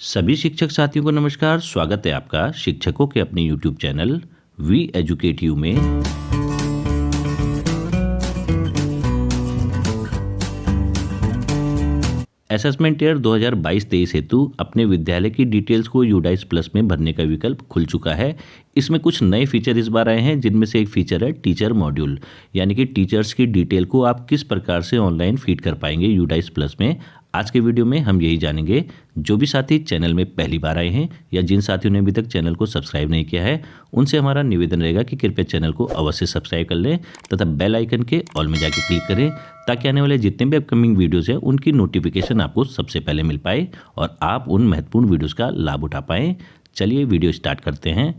सभी शिक्षक साथियों को नमस्कार। स्वागत है आपका शिक्षकों के अपने YouTube channel we educate you में। असेसमेंट ईयर 2022-23 हेतु अपने विद्यालय की डिटेल्स को यूडाइस प्लस में भरने का विकल्प खुल चुका है। इसमें कुछ नए फीचर इस बार आए हैं, जिनमें से एक फीचर है टीचर मॉड्यूल, यानी कि टीचर्स की डिटेल को आप किस प्रकार से ऑनलाइन फीड कर पाएंगे यूडाइस प्लस में। आज के वीडियो में हम यही जानेंगे। जो भी साथी चैनल में पहली बार आए हैं या जिन साथियों ने अभी तक चैनल को सब्सक्राइब नहीं किया है, उनसे हमारा निवेदन रहेगा कि कृपया चैनल को अवश्य सब्सक्राइब कर लें तथा बेल आइकन के ऑल में जाके क्लिक करें, ताकि आने वाले जितने भी अपकमिंग वीडियोज़ हैं उनकी नोटिफिकेशन आपको सबसे पहले मिल पाए और आप उन महत्वपूर्ण वीडियोज़ का लाभ उठा पाएँ। चलिए वीडियो स्टार्ट करते हैं।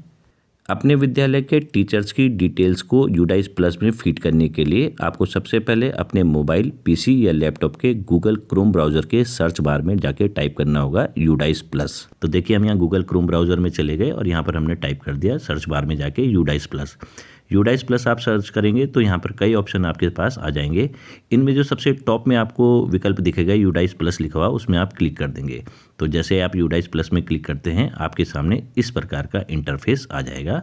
अपने विद्यालय के टीचर्स की डिटेल्स को यूडाइस प्लस में फीड करने के लिए आपको सबसे पहले अपने मोबाइल, पीसी या लैपटॉप के गूगल क्रोम ब्राउज़र के सर्च बार में जाके टाइप करना होगा यूडाइस प्लस। तो देखिए, हम यहाँ गूगल क्रोम ब्राउज़र में चले गए और यहाँ पर हमने टाइप कर दिया सर्च बार में जाके यूडाइस प्लस। यूडाइस प्लस आप सर्च करेंगे तो यहाँ पर कई ऑप्शन आपके पास आ जाएंगे। इनमें जो सबसे टॉप में आपको विकल्प दिखेगा यूडाइस प्लस लिखा हुआ, उसमें आप क्लिक कर देंगे। तो जैसे आप यूडाइस प्लस में क्लिक करते हैं, आपके सामने इस प्रकार का इंटरफेस आ जाएगा।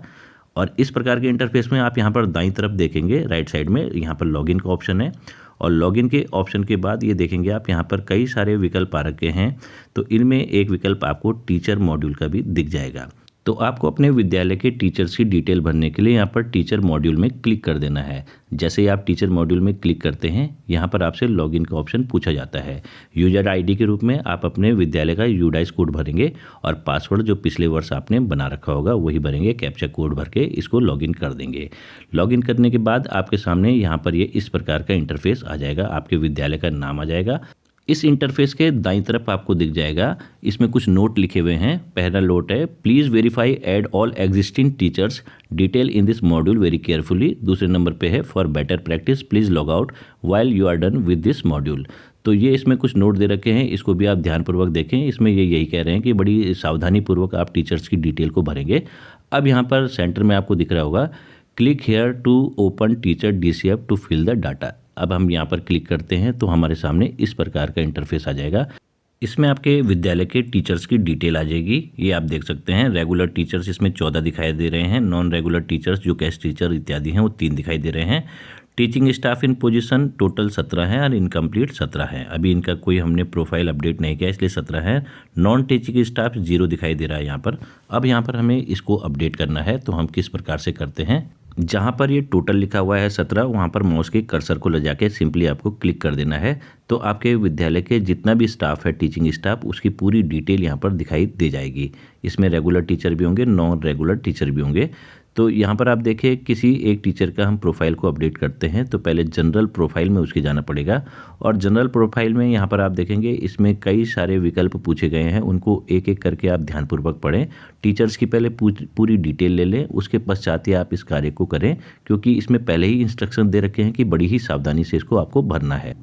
और इस प्रकार के इंटरफेस में आप यहाँ पर दाईं तरफ देखेंगे, राइट साइड में यहाँ पर लॉगिन का ऑप्शन है। और लॉगिन के ऑप्शन के बाद ये देखेंगे आप, यहाँ पर कई सारे विकल्प आ रखे हैं। तो इनमें एक विकल्प आपको टीचर मॉड्यूल का भी दिख जाएगा। तो आपको अपने विद्यालय के टीचर्स की डिटेल भरने के लिए यहाँ पर टीचर मॉड्यूल में क्लिक कर देना है। जैसे ही आप टीचर मॉड्यूल में क्लिक करते हैं, यहाँ पर आपसे लॉगिन का ऑप्शन पूछा जाता है। यूजर आईडी के रूप में आप अपने विद्यालय का यूडाइस कोड भरेंगे और पासवर्ड जो पिछले वर्ष आपने बना रखा होगा वही भरेंगे। कैप्चा कोड भर के इसको लॉगिन कर देंगे। लॉगिन करने के बाद आपके सामने यहाँ पर ये इस प्रकार का इंटरफेस आ जाएगा। आपके विद्यालय का नाम आ जाएगा। इस इंटरफेस के दाईं तरफ आपको दिख जाएगा, इसमें कुछ नोट लिखे हुए हैं। पहला नोट है, please verified all existing teachers detail in this module very carefully. दूसरे नंबर पे है, for better practice please log out while you are done with this module. तो ये इसमें कुछ नोट दे रखे हैं, इसको भी आप ध्यानपूर्वक देखें। इसमें ये यही कह रहे हैं कि बड़ी सावधानीपूर्वक आप टीचर्स की डिटेल को भरेंगे। अब यहाँ पर सेंटर में आपको दिख रहा होगा, click here to open teacher DCF to fill the data. अब हम यहाँ पर क्लिक करते हैं तो हमारे सामने इस प्रकार का इंटरफेस आ जाएगा। इसमें आपके विद्यालय के टीचर्स की डिटेल आ जाएगी। ये आप देख सकते हैं। रेगुलर टीचर्स इसमें 14 दिखाई दे रहे हैं। नॉन रेगुलर टीचर्स जो गेस्ट टीचर इत्यादि हैं वो 3 दिखाई दे रहे हैं। टीचिंग स्टाफ इन पोजीशन टोटल 17 है और इनकम्प्लीट 17 है। अभी इनका कोई हमने प्रोफाइल अपडेट नहीं किया, इसलिए 17 है। नॉन टीचिंग स्टाफ 0 दिखाई दे रहा है यहाँ पर। अब यहाँ पर हमें इसको अपडेट करना है, तो हम किस प्रकार से करते हैं। जहाँ पर ये टोटल लिखा हुआ है 17, वहाँ पर माउस के कर्सर को ले जाके सिंपली आपको क्लिक कर देना है। तो आपके विद्यालय के जितना भी स्टाफ है, टीचिंग स्टाफ, उसकी पूरी डिटेल यहाँ पर दिखाई दे जाएगी। इसमें रेगुलर टीचर भी होंगे, नॉन रेगुलर टीचर भी होंगे। तो यहाँ पर आप देखिए, किसी एक टीचर का हम प्रोफाइल को अपडेट करते हैं तो पहले जनरल प्रोफाइल में उसके जाना पड़ेगा। और जनरल प्रोफाइल में यहाँ पर आप देखेंगे, इसमें कई सारे विकल्प पूछे गए हैं, उनको एक एक करके आप ध्यानपूर्वक पढ़ें। टीचर्स की पहले पूरी डिटेल ले लें, उसके पश्चात ही आप इस कार्य को करें, क्योंकि इसमें पहले ही इंस्ट्रक्शन दे रखे हैं कि बड़ी ही सावधानी से इसको आपको भरना है।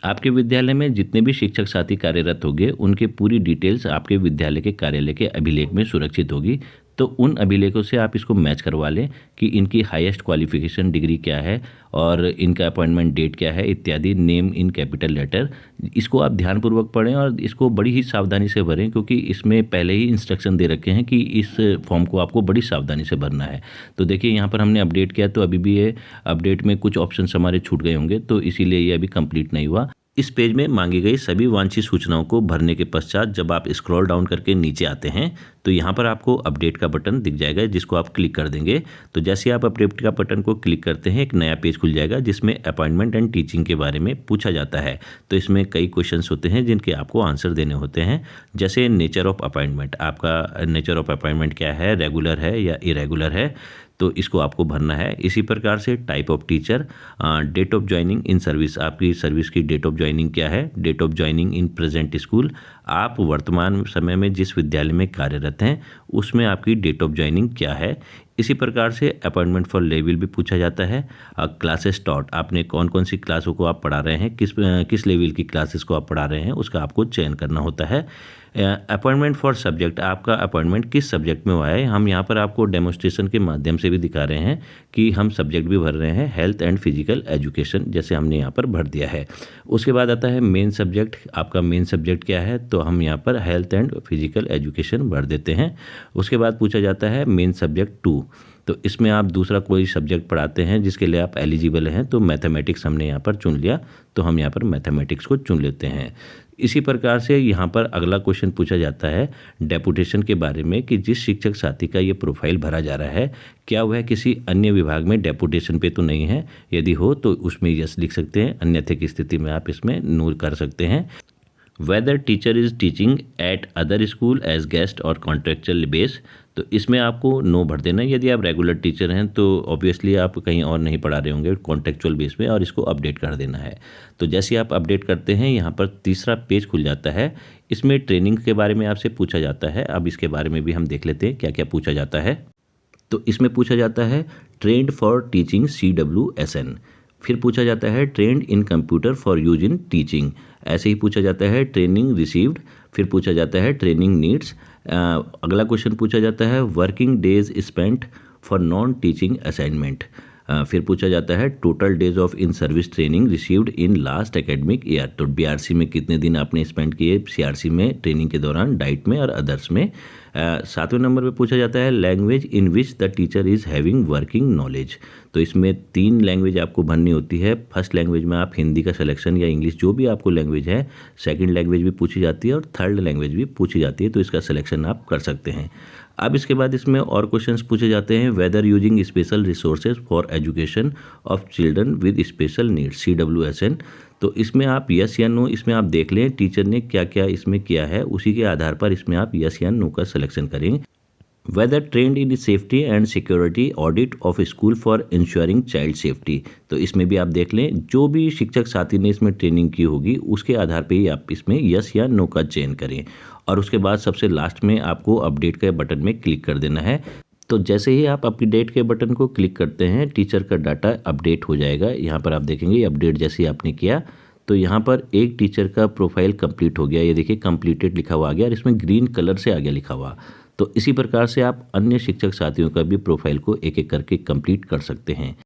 आपके विद्यालय में जितने भी शिक्षक साथी कार्यरत होंगे, उनके पूरी डिटेल्स आपके विद्यालय के कार्यालय के अभिलेख में सुरक्षित होगी। तो उन अभिलेखों से आप इसको मैच करवा लें कि इनकी हाईएस्ट क्वालिफिकेशन डिग्री क्या है और इनका अपॉइंटमेंट डेट क्या है इत्यादि, नेम इन कैपिटल लेटर। इसको आप ध्यानपूर्वक पढ़ें और इसको बड़ी ही सावधानी से भरें, क्योंकि इसमें पहले ही इंस्ट्रक्शन दे रखे हैं कि इस फॉर्म को आपको बड़ी सावधानी से भरना है। तो देखिए, यहाँ पर हमने अपडेट किया तो अभी भी ये अपडेट में कुछ ऑप्शन हमारे छूट गए होंगे, तो इसीलिए ये अभी कंप्लीट नहीं हुआ। इस पेज में मांगी गई सभी वांछित सूचनाओं को भरने के पश्चात जब आप स्क्रॉल डाउन करके नीचे आते हैं तो यहाँ पर आपको अपडेट का बटन दिख जाएगा, जिसको आप क्लिक कर देंगे। तो जैसे आप अपडेट का बटन को क्लिक करते हैं, एक नया पेज खुल जाएगा जिसमें अपॉइंटमेंट एंड टीचिंग के बारे में पूछा जाता है। तो इसमें कई क्वेश्चंस होते हैं जिनके आपको आंसर देने होते हैं। जैसे नेचर ऑफ अपॉइंटमेंट, आपका नेचर ऑफ अपॉइंटमेंट क्या है, रेगुलर है या इरेगुलर है, तो इसको आपको भरना है। इसी प्रकार से type of teacher, date of joining in service, आपकी सर्विस की डेट ऑफ ज्वाइनिंग क्या है, date of joining in present school, आप वर्तमान समय में जिस विद्यालय में कार्यरत हैं उसमें आपकी डेट ऑफ ज्वाइनिंग क्या है। इसी प्रकार से अपॉइंटमेंट फॉर लेवल भी पूछा जाता है। क्लासेस टॉट, आपने कौन कौन सी क्लासों को आप पढ़ा रहे हैं, किस लेवल की क्लासेस को आप पढ़ा रहे हैं, उसका आपको चयन करना होता है। अपॉइंटमेंट फॉर सब्जेक्ट, आपका अपॉइंटमेंट किस सब्जेक्ट में हुआ है। हम यहाँ पर आपको डेमोस्ट्रेशन के माध्यम से भी दिखा रहे हैं कि हम सब्जेक्ट भी भर रहे हैं हेल्थ एंड फिजिकल एजुकेशन, जैसे हमने यहाँ पर भर दिया है। उसके बाद आता है मेन सब्जेक्ट, आपका मेन सब्जेक्ट क्या है, तो हम यहाँ पर हेल्थ एंड फिजिकल एजुकेशन भर देते हैं। उसके बाद पूछा जाता है मेन सब्जेक्ट 2, तो इसमें आप दूसरा कोई सब्जेक्ट पढ़ाते हैं जिसके लिए आप एलिजिबल हैं, तो मैथमेटिक्स हमने यहाँ पर चुन लिया, तो हम यहाँ पर मैथमेटिक्स को चुन लेते हैं। इसी प्रकार से यहाँ पर अगला क्वेश्चन पूछा जाता है डेपुटेशन के बारे में कि जिस शिक्षक साथी का ये प्रोफाइल भरा जा रहा है, क्या वह किसी अन्य विभाग में डेपुटेशन पे तो नहीं है। यदि हो तो उसमें यस लिख सकते हैं, अन्यथा की स्थिति में आप इसमें नो कर सकते हैं। Whether teacher is teaching at other school as guest और कॉन्ट्रेक्चुअल बेस, तो इसमें आपको नो भर देना है। यदि आप रेगुलर टीचर हैं तो ऑब्वियसली आप कहीं और नहीं पढ़ा रहे होंगे कॉन्ट्रेक्चुअल बेस में, और इसको अपडेट कर देना है। तो जैसे आप अपडेट करते हैं यहाँ पर तीसरा पेज खुल जाता है। इसमें ट्रेनिंग के बारे में आपसे पूछा जाता है। अब इसके बारे में भी हम देख लेते हैं क्या क्या पूछा जाता है। तो इसमें पूछा जाता है ट्रेंड फॉर टीचिंग CWSN, फिर पूछा जाता है trend in computer for use in teaching, ऐसे ही पूछा जाता है ट्रेनिंग रिसीव्ड, फिर पूछा जाता है ट्रेनिंग नीड्स। अगला क्वेश्चन पूछा जाता है working days spent for non teaching assignment, फिर पूछा जाता है total days of in service training received in last academic year, तो BRC में कितने दिन आपने स्पेंड किए CRC में ट्रेनिंग के दौरान, डाइट में और अदर्स में। 7वें नंबर पे पूछा जाता है language in which the teacher is having working knowledge, तो इसमें 3 लैंग्वेज आपको भरनी होती है। फर्स्ट लैंग्वेज में आप हिंदी का सिलेक्शन या इंग्लिश जो भी आपको लैंग्वेज है, सेकंड लैंग्वेज भी पूछी जाती है और थर्ड लैंग्वेज भी पूछी जाती है, तो इसका सिलेक्शन आप कर सकते हैं। अब इसके बाद इसमें और क्वेश्चंस पूछे जाते हैं whether using special resources for education of children with special needs CWSN, तो इसमें आप यस या नो, इसमें आप देख लें टीचर ने क्या क्या इसमें किया है, उसी के आधार पर इसमें आप यस या नो का सिलेक्शन करें। Whether trained in safety and security audit of school for ensuring child safety, तो इसमें भी आप देख लें जो भी शिक्षक साथी ने इसमें ट्रेनिंग की होगी उसके आधार पे ही आप इसमें यस या नो का चयन करें। और उसके बाद सबसे लास्ट में आपको अपडेट के बटन में क्लिक कर देना है। तो जैसे ही आप अपडेट के बटन को क्लिक करते हैं टीचर का डाटा अपडेट हो जाएगा। यहाँ पर आप देखेंगे अपडेट जैसे ही आपने किया तो यहाँ पर एक टीचर का प्रोफाइल कंप्लीट हो गया, ये देखिए कंप्लीटेड लिखा हुआ आ गया और इसमें ग्रीन कलर से आगे लिखा हुआ। तो इसी प्रकार से आप अन्य शिक्षक साथियों का भी प्रोफाइल को एक एक करके कंप्लीट कर सकते हैं।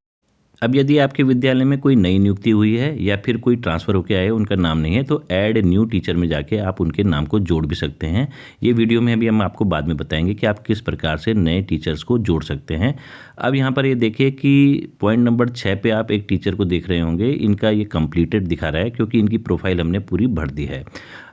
अब यदि आपके विद्यालय में कोई नई नियुक्ति हुई है या फिर कोई ट्रांसफ़र होकर आए उनका नाम नहीं है तो ऐड न्यू टीचर में जाके आप उनके नाम को जोड़ भी सकते हैं। ये वीडियो में अभी हम आपको बाद में बताएंगे कि आप किस प्रकार से नए टीचर्स को जोड़ सकते हैं। अब यहाँ पर ये देखिए कि पॉइंट नंबर 6 पे आप एक टीचर को देख रहे होंगे, इनका ये कंप्लीटेड दिखा रहा है क्योंकि इनकी प्रोफाइल हमने पूरी भर दी है।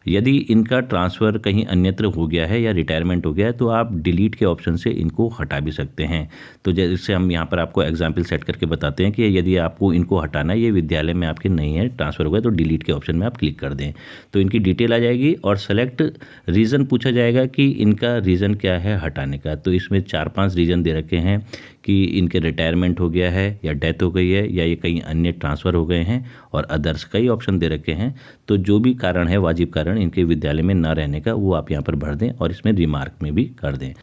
यदि इनका ट्रांसफ़र कहीं अन्यत्र हो गया है या रिटायरमेंट हो गया है तो आप डिलीट के ऑप्शन से इनको हटा भी सकते हैं। तो जैसे हम यहाँ पर आपको एग्जाम्पल सेट करके बताते हैं कि यदि आपको इनको हटाना है, ये विद्यालय में आपके नहीं है, ट्रांसफ़र हो गया, तो डिलीट के ऑप्शन में आप क्लिक कर दें तो इनकी डिटेल आ जाएगी और सेलेक्ट रीज़न पूछा जाएगा कि इनका रीज़न क्या है हटाने का। तो इसमें 4-5 रीज़न दे रखे हैं कि इनके रिटायरमेंट हो गया है या डेथ हो गई है या ये कहीं अन्य ट्रांसफ़र हो गए हैं और अदर्स कई ऑप्शन दे रखे हैं। तो जो भी कारण है, वाजिब कारण इनके विद्यालय में ना रहने का, वो आप यहाँ पर भर दें और इसमें रिमार्क में भी कर दें।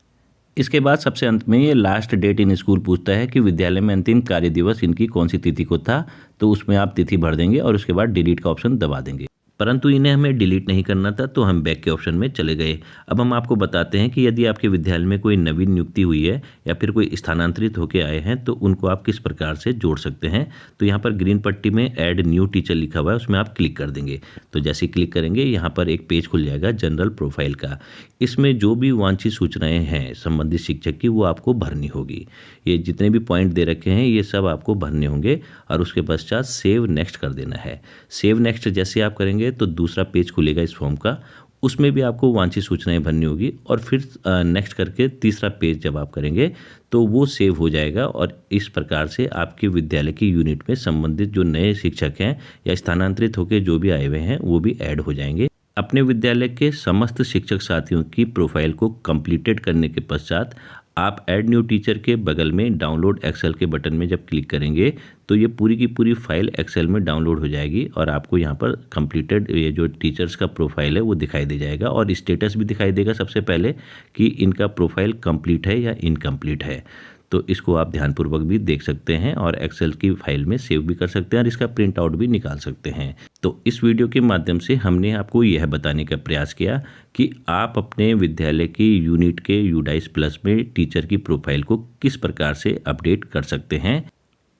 इसके बाद सबसे अंत में ये लास्ट डेट इन स्कूल पूछता है कि विद्यालय में अंतिम कार्य दिवस इनकी कौन सी तिथि को था, तो उसमें आप तिथि भर देंगे और उसके बाद डिलीट का ऑप्शन दबा देंगे। परंतु इन्हें हमें डिलीट नहीं करना था तो हम बैक के ऑप्शन में चले गए। अब हम आपको बताते हैं कि यदि आपके विद्यालय में कोई नवीन नियुक्ति हुई है या फिर कोई स्थानांतरित होकर आए हैं तो उनको आप किस प्रकार से जोड़ सकते हैं। तो यहाँ पर ग्रीन पट्टी में ऐड न्यू टीचर लिखा हुआ है, उसमें आप क्लिक कर देंगे। तो जैसे ही क्लिक करेंगे यहाँ पर एक पेज खुल जाएगा जनरल प्रोफाइल का। इसमें जो भी वांछित सूचनाएं हैं संबंधित शिक्षक की वो आपको भरनी होगी। ये जितने भी पॉइंट दे रखे हैं ये सब आपको भरने होंगे और उसके पश्चात सेव नेक्स्ट कर देना है। सेव नेक्स्ट जैसे आप करेंगे तो दूसरा पेज खुलेगा इस फॉर्म का, उसमें भी आपको वांछित सूचनाएं भरनी होगी और फिर नेक्स्ट करके तीसरा पेज जब आप करेंगे तो वो सेव हो जाएगा और इस प्रकार से आपके विद्यालय की यूनिट में संबंधित जो नए शिक्षक हैं या स्थानांतरित होकर जो भी आए हुए हैं वो भी ऐड हो जाएंगे। अपने विद्यालय के समस्त शिक्षक साथियों की प्रोफाइल को कंप्लीटेड करने के पश्चात आप ऐड न्यू टीचर के बगल में डाउनलोड एक्सेल के बटन में जब क्लिक करेंगे तो ये पूरी की पूरी फाइल एक्सेल में डाउनलोड हो जाएगी और आपको यहाँ पर कंप्लीटेड ये जो टीचर्स का प्रोफाइल है वो दिखाई दे जाएगा और स्टेटस भी दिखाई देगा सबसे पहले कि इनका प्रोफाइल कंप्लीट है या इनकम्प्लीट है। तो इसको आप ध्यानपूर्वक भी देख सकते हैं और एक्सेल की फाइल में सेव भी कर सकते हैं और इसका प्रिंट आउट भी निकाल सकते हैं। तो इस वीडियो के माध्यम से हमने आपको यह बताने का प्रयास किया कि आप अपने विद्यालय की यूनिट के यूडाइस प्लस में टीचर की प्रोफाइल को किस प्रकार से अपडेट कर सकते हैं।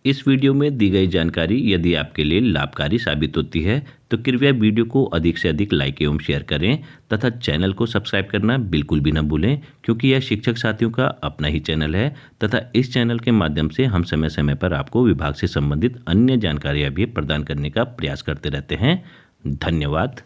इस वीडियो में दी गई जानकारी यदि आपके लिए लाभकारी साबित होती है तो कृपया वीडियो को अधिक से अधिक लाइक एवं शेयर करें तथा चैनल को सब्सक्राइब करना बिल्कुल भी न भूलें, क्योंकि यह शिक्षक साथियों का अपना ही चैनल है तथा इस चैनल के माध्यम से हम समय समय पर आपको विभाग से संबंधित अन्य जानकारियां भी प्रदान करने का प्रयास करते रहते हैं। धन्यवाद।